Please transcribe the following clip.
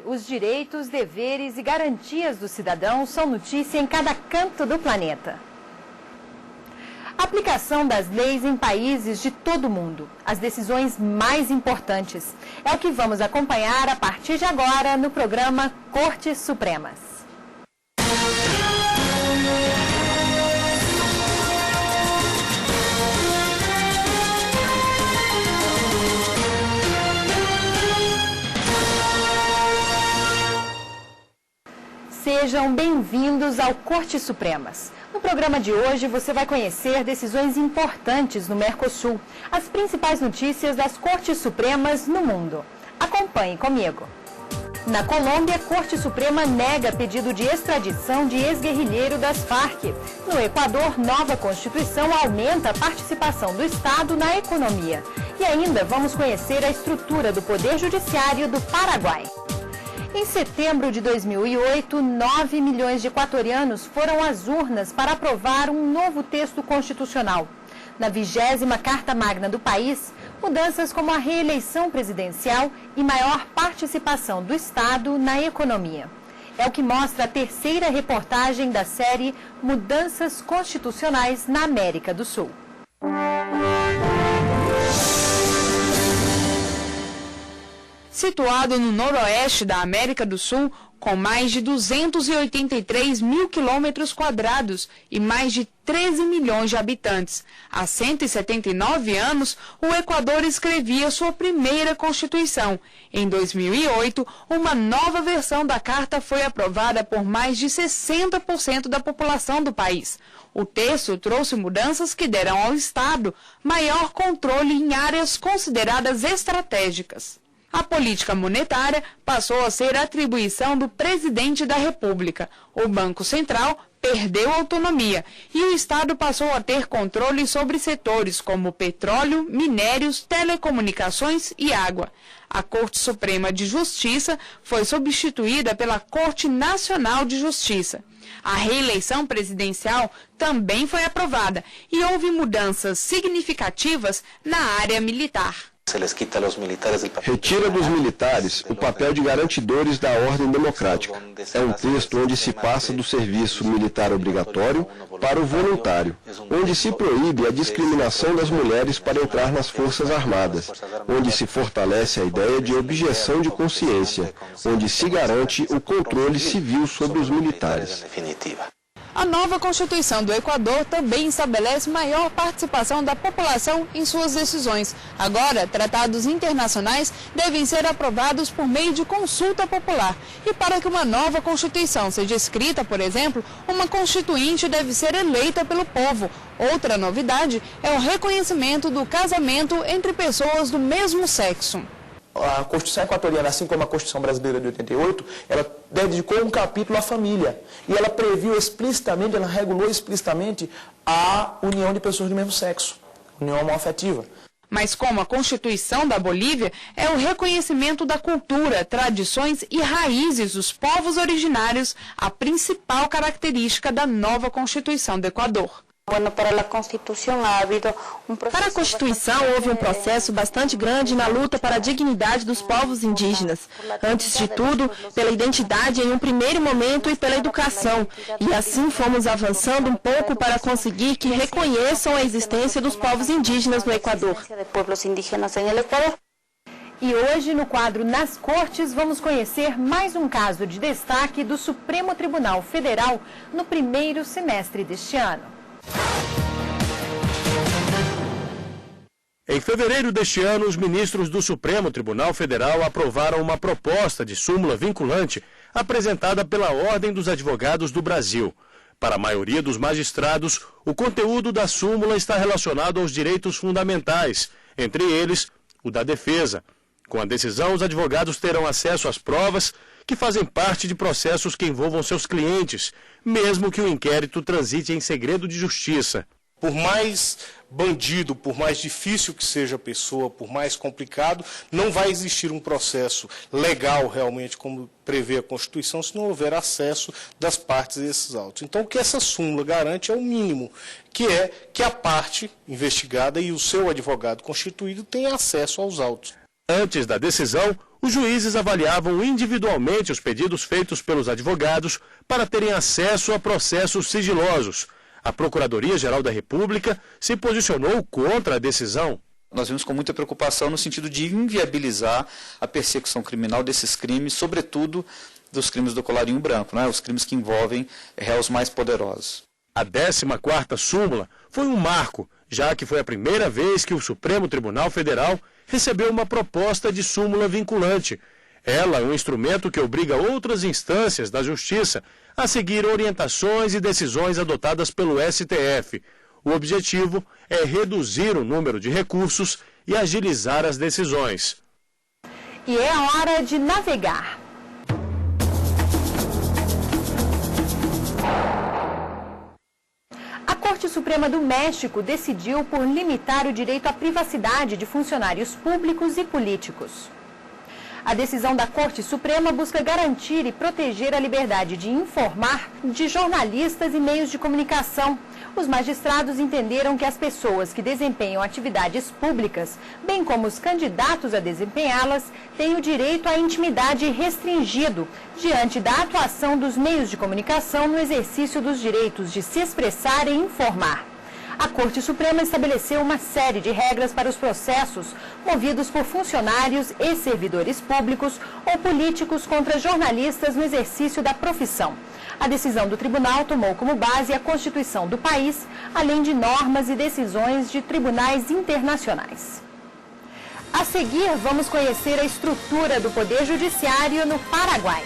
Os direitos, deveres e garantias do cidadão são notícia em cada canto do planeta. A aplicação das leis em países de todo o mundo, as decisões mais importantes, é o que vamos acompanhar a partir de agora no programa Cortes Supremas. Sejam bem-vindos ao Cortes Supremas. No programa de hoje você vai conhecer decisões importantes no Mercosul, as principais notícias das Cortes Supremas no mundo. Acompanhe comigo. Na Colômbia, a Corte Suprema nega pedido de extradição de ex-guerrilheiro das Farc. No Equador, nova Constituição aumenta a participação do Estado na economia. E ainda vamos conhecer a estrutura do Poder Judiciário do Paraguai. Em setembro de 2008, 9 milhões de equatorianos foram às urnas para aprovar um novo texto constitucional. Na 20ª Carta Magna do país, mudanças como a reeleição presidencial e maior participação do Estado na economia. É o que mostra a terceira reportagem da série Mudanças Constitucionais na América do Sul. Situado no noroeste da América do Sul, com mais de 283 mil quilômetros quadrados e mais de 13 milhões de habitantes. Há 179 anos, o Equador escrevia sua primeira Constituição. Em 2008, uma nova versão da Carta foi aprovada por mais de 60% da população do país. O texto trouxe mudanças que deram ao Estado maior controle em áreas consideradas estratégicas. A política monetária passou a ser atribuição do presidente da República. O Banco Central perdeu autonomia e o Estado passou a ter controle sobre setores como petróleo, minérios, telecomunicações e água. A Corte Suprema de Justiça foi substituída pela Corte Nacional de Justiça. A reeleição presidencial também foi aprovada e houve mudanças significativas na área militar. Retira dos militares o papel de garantidores da ordem democrática. É um texto onde se passa do serviço militar obrigatório para o voluntário, onde se proíbe a discriminação das mulheres para entrar nas Forças Armadas, onde se fortalece a ideia de objeção de consciência, onde se garante o controle civil sobre os militares. A nova Constituição do Equador também estabelece maior participação da população em suas decisões. Agora, tratados internacionais devem ser aprovados por meio de consulta popular. E para que uma nova Constituição seja escrita, por exemplo, uma constituinte deve ser eleita pelo povo. Outra novidade é o reconhecimento do casamento entre pessoas do mesmo sexo. A Constituição equatoriana, assim como a Constituição brasileira de 88, ela dedicou um capítulo à família. E ela previu explicitamente, ela regulou explicitamente a união de pessoas do mesmo sexo, união homoafetiva. Mas como a Constituição da Bolívia, é o reconhecimento da cultura, tradições e raízes dos povos originários a principal característica da nova Constituição do Equador. Para a Constituição, houve um processo bastante grande na luta para a dignidade dos povos indígenas. Antes de tudo, pela identidade em um primeiro momento e pela educação. E assim fomos avançando um pouco para conseguir que reconheçam a existência dos povos indígenas no Equador. E hoje, no quadro Nas Cortes, vamos conhecer mais um caso de destaque do Supremo Tribunal Federal no primeiro semestre deste ano. Em fevereiro deste ano, os ministros do Supremo Tribunal Federal aprovaram uma proposta de súmula vinculante apresentada pela Ordem dos Advogados do Brasil. Para a maioria dos magistrados, o conteúdo da súmula está relacionado aos direitos fundamentais, entre eles o da defesa. Com a decisão, os advogados terão acesso às provas que fazem parte de processos que envolvam seus clientes, mesmo que o inquérito transite em segredo de justiça. Por mais bandido, por mais difícil que seja a pessoa, por mais complicado, não vai existir um processo legal realmente, como prevê a Constituição, se não houver acesso das partes a esses autos. Então, o que essa súmula garante é o mínimo, que é que a parte investigada e o seu advogado constituído tenham acesso aos autos. Antes da decisão, Os juízes avaliavam individualmente os pedidos feitos pelos advogados para terem acesso a processos sigilosos. A Procuradoria-Geral da República se posicionou contra a decisão. Nós vimos com muita preocupação no sentido de inviabilizar a persecução criminal desses crimes, sobretudo dos crimes do colarinho branco, né? Os crimes que envolvem réus mais poderosos. A 14ª súmula foi um marco, já que foi a primeira vez que o Supremo Tribunal Federal recebeu uma proposta de súmula vinculante. Ela é um instrumento que obriga outras instâncias da Justiça a seguir orientações e decisões adotadas pelo STF. O objetivo é reduzir o número de recursos e agilizar as decisões. E é hora de navegar. A Corte Suprema do México decidiu por limitar o direito à privacidade de funcionários públicos e políticos. A decisão da Corte Suprema busca garantir e proteger a liberdade de informar de jornalistas e meios de comunicação. Os magistrados entenderam que as pessoas que desempenham atividades públicas, bem como os candidatos a desempenhá-las, têm o direito à intimidade restringido diante da atuação dos meios de comunicação no exercício dos direitos de se expressar e informar. A Corte Suprema estabeleceu uma série de regras para os processos movidos por funcionários e servidores públicos ou políticos contra jornalistas no exercício da profissão. A decisão do tribunal tomou como base a Constituição do país, além de normas e decisões de tribunais internacionais. A seguir, vamos conhecer a estrutura do Poder Judiciário no Paraguai.